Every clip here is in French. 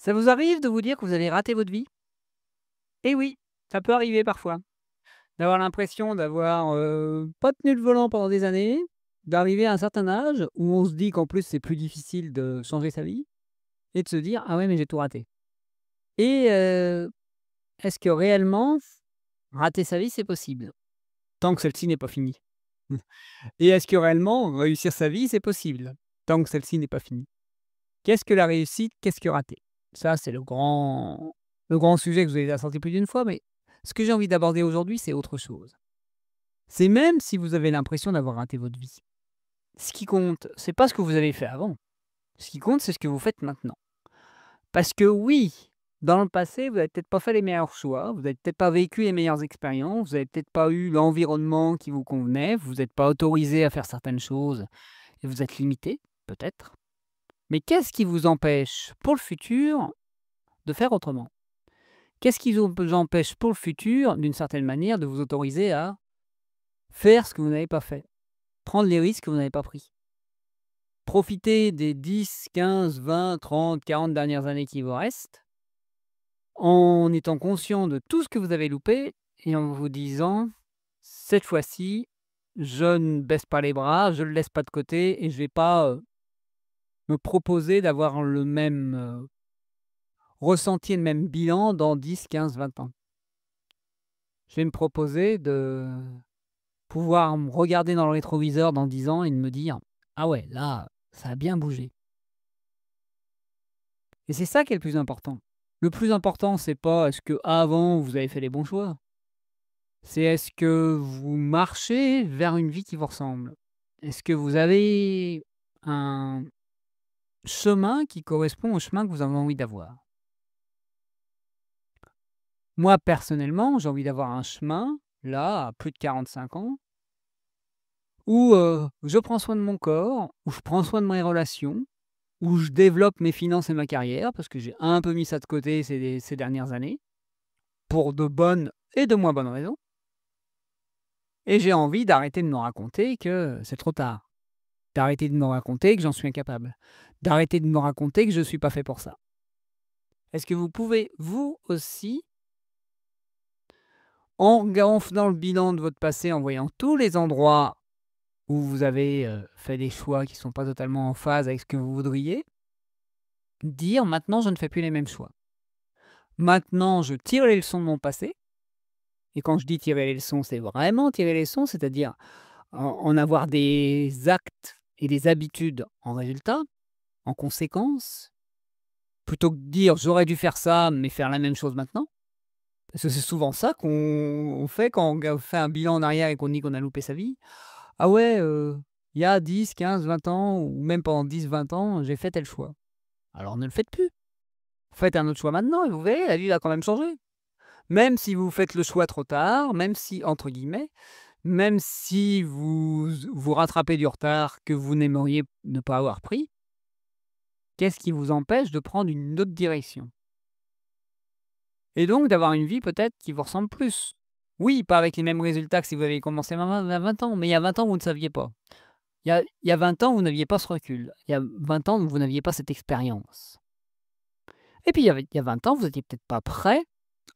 Ça vous arrive de vous dire que vous allez rater votre vie? Eh oui, ça peut arriver parfois. D'avoir l'impression d'avoir, pas tenu le volant pendant des années, d'arriver à un certain âge où on se dit qu'en plus c'est plus difficile de changer sa vie et de se dire: «Ah ouais, mais j'ai tout raté» et est-ce que réellement rater sa vie, c'est possible? Tant que celle-ci n'est pas finie. Et est-ce que réellement réussir sa vie, c'est possible? Tant que celle-ci n'est pas finie. Qu'est-ce que la réussite? Qu'est-ce que rater? Ça, c'est le grand sujet que vous avez déjà sorti plus d'une fois, mais ce que j'ai envie d'aborder aujourd'hui, c'est autre chose. C'est même si vous avez l'impression d'avoir raté votre vie. Ce qui compte, c'est pas ce que vous avez fait avant. Ce qui compte, c'est ce que vous faites maintenant. Parce que oui, dans le passé, vous avez peut-être pas fait les meilleurs choix, vous avez peut-être pas vécu les meilleures expériences, vous avez peut-être pas eu l'environnement qui vous convenait, vous êtes pas autorisé à faire certaines choses et vous êtes limité, peut-être. Mais qu'est-ce qui vous empêche, pour le futur, de faire autrement? Qu'est-ce qui vous empêche, pour le futur, d'une certaine manière, de vous autoriser à faire ce que vous n'avez pas fait? Prendre les risques que vous n'avez pas pris? Profiter des 10, 15, 20, 30, 40 dernières années qui vous restent, en étant conscient de tout ce que vous avez loupé et en vous disant: «Cette fois-ci, je ne baisse pas les bras, je ne le laisse pas de côté et je vais pas, me proposer d'avoir le même, ressenti et le même bilan dans 10, 15, 20 ans. Je vais me proposer de pouvoir me regarder dans le rétroviseur dans 10 ans et de me dire: "Ah ouais, là, ça a bien bougé"». Et c'est ça qui est le plus important. Le plus important, c'est pas est-ce qu'avant vous avez fait les bons choix? C'est est-ce que vous marchez vers une vie qui vous ressemble? Est-ce que vous avez un chemin qui correspond au chemin que vous avez envie d'avoir? Moi, personnellement, j'ai envie d'avoir un chemin, là, à plus de 45 ans, où, je prends soin de mon corps, où je prends soin de mes relations, où je développe mes finances et ma carrière, parce que j'ai un peu mis ça de côté ces dernières années, pour de bonnes et de moins bonnes raisons. Et j'ai envie d'arrêter de me raconter que c'est trop tard, d'arrêter de me raconter que j'en suis incapable, d'arrêter de me raconter que je ne suis pas fait pour ça. Est-ce que vous pouvez, vous aussi, en faisant le bilan de votre passé, en voyant tous les endroits où vous avez, fait des choix qui ne sont pas totalement en phase avec ce que vous voudriez, dire: «Maintenant, je ne fais plus les mêmes choix. Maintenant, je tire les leçons de mon passé». Et quand je dis tirer les leçons, c'est vraiment tirer les leçons, c'est-à-dire en avoir des actes et des habitudes en résultat, en conséquence, plutôt que de dire: «J'aurais dû faire ça, mais faire la même chose maintenant». Parce que c'est souvent ça qu'on fait quand on fait un bilan en arrière et qu'on dit qu'on a loupé sa vie. «Ah ouais, il y a 10, 15, 20 ans ou même pendant 10, 20 ans, j'ai fait tel choix». Alors ne le faites plus. Faites un autre choix maintenant et vous verrez, la vie va quand même changer. Même si vous faites le choix trop tard, même si entre guillemets, même si vous rattrapez du retard que vous n'aimeriez ne pas avoir pris, qu'est-ce qui vous empêche de prendre une autre direction? Et donc d'avoir une vie peut-être qui vous ressemble plus. Oui, pas avec les mêmes résultats que si vous aviez commencé à 20 ans, mais il y a 20 ans, vous ne saviez pas. Il y a 20 ans, vous n'aviez pas ce recul. Il y a 20 ans, vous n'aviez pas cette expérience. Et puis il y a 20 ans, vous étiez peut-être pas prêt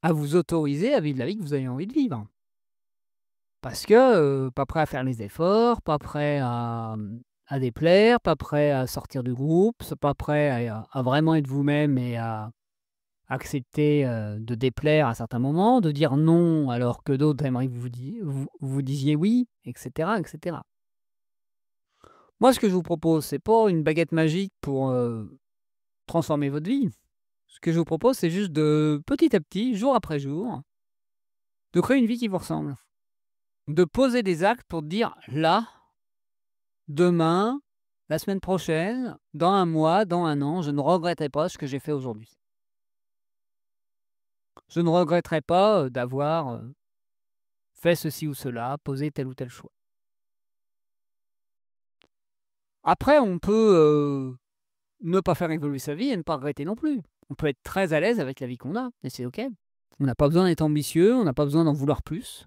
à vous autoriser à vivre la vie que vous avez envie de vivre. Parce que, pas prêt à faire les efforts, pas prêt à déplaire, pas prêt à sortir du groupe, pas prêt à vraiment être vous-même et à accepter, de déplaire à certains moments, de dire non alors que d'autres aimeraient que vous disiez oui, et cetera, et cetera. Moi, ce que je vous propose, c'est pas une baguette magique pour, transformer votre vie. Ce que je vous propose, c'est juste de petit à petit, jour après jour, de créer une vie qui vous ressemble. De poser des actes pour dire: «Là, demain, la semaine prochaine, dans un mois, dans un an, je ne regretterai pas ce que j'ai fait aujourd'hui. Je ne regretterai pas, d'avoir, fait ceci ou cela, posé tel ou tel choix». Après on peut, ne pas faire évoluer sa vie et ne pas regretter non plus. On peut être très à l'aise avec la vie qu'on a et c'est OK. On n'a pas besoin d'être ambitieux, on n'a pas besoin d'en vouloir plus.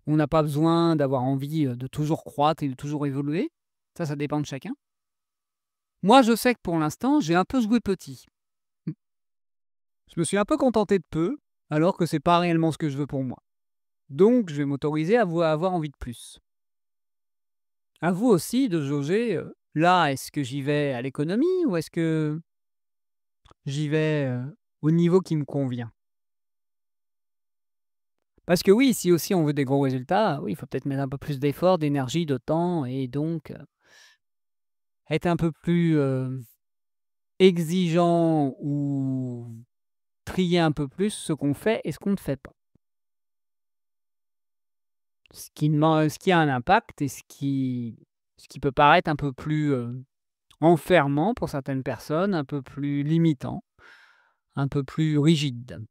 On n'a pas besoin d'avoir envie, de toujours croître et de toujours évoluer. Ça dépend de chacun. Moi, je sais que pour l'instant, j'ai un peu joué petit. Je me suis un peu contenté de peu, alors que c'est pas réellement ce que je veux pour moi. Donc je vais m'autoriser à avoir envie de plus. À vous aussi de jauger, là, est-ce que j'y vais à l'économie ou est-ce que j'y vais, au niveau qui me convient? Parce que oui, si aussi on veut des gros résultats, oui, il faut peut-être mettre un peu plus d'efforts, d'énergie, de temps et donc, être un peu plus, exigeant ou trier un peu plus ce qu'on fait et ce qu'on ne fait pas. Ce qui a un impact et ce qui peut paraître un peu plus, enfermant pour certaines personnes, un peu plus limitant, un peu plus rigide.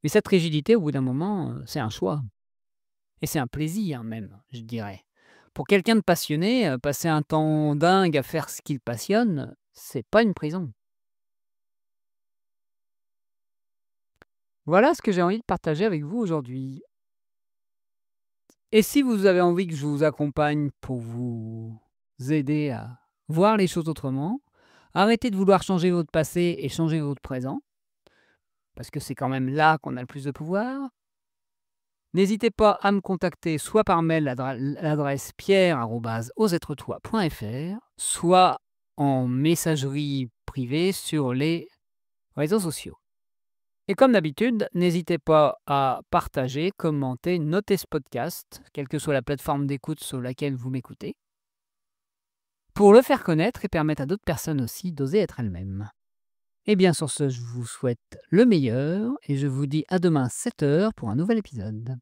Mais cette rigidité, au bout d'un moment, c'est un choix et c'est un plaisir même, je dirais. Pour quelqu'un de passionné, passer un temps dingue à faire ce qu'il passionne, c'est pas une prison. Voilà ce que j'ai envie de partager avec vous aujourd'hui. Et si vous avez envie que je vous accompagne pour vous aider à voir les choses autrement, arrêtez de vouloir changer votre passé et changer votre présent, parce que c'est quand même là qu'on a le plus de pouvoir. N'hésitez pas à me contacter soit par mail, l'adresse pierre@osetretoi.fr, soit en messagerie privée sur les réseaux sociaux. Et comme d'habitude, n'hésitez pas à partager, commenter, noter ce podcast, quelle que soit la plateforme d'écoute sur laquelle vous m'écoutez, pour le faire connaître et permettre à d'autres personnes aussi d'oser être elles-mêmes. Et bien sur ce, je vous souhaite le meilleur et je vous dis à demain 7 h pour un nouvel épisode.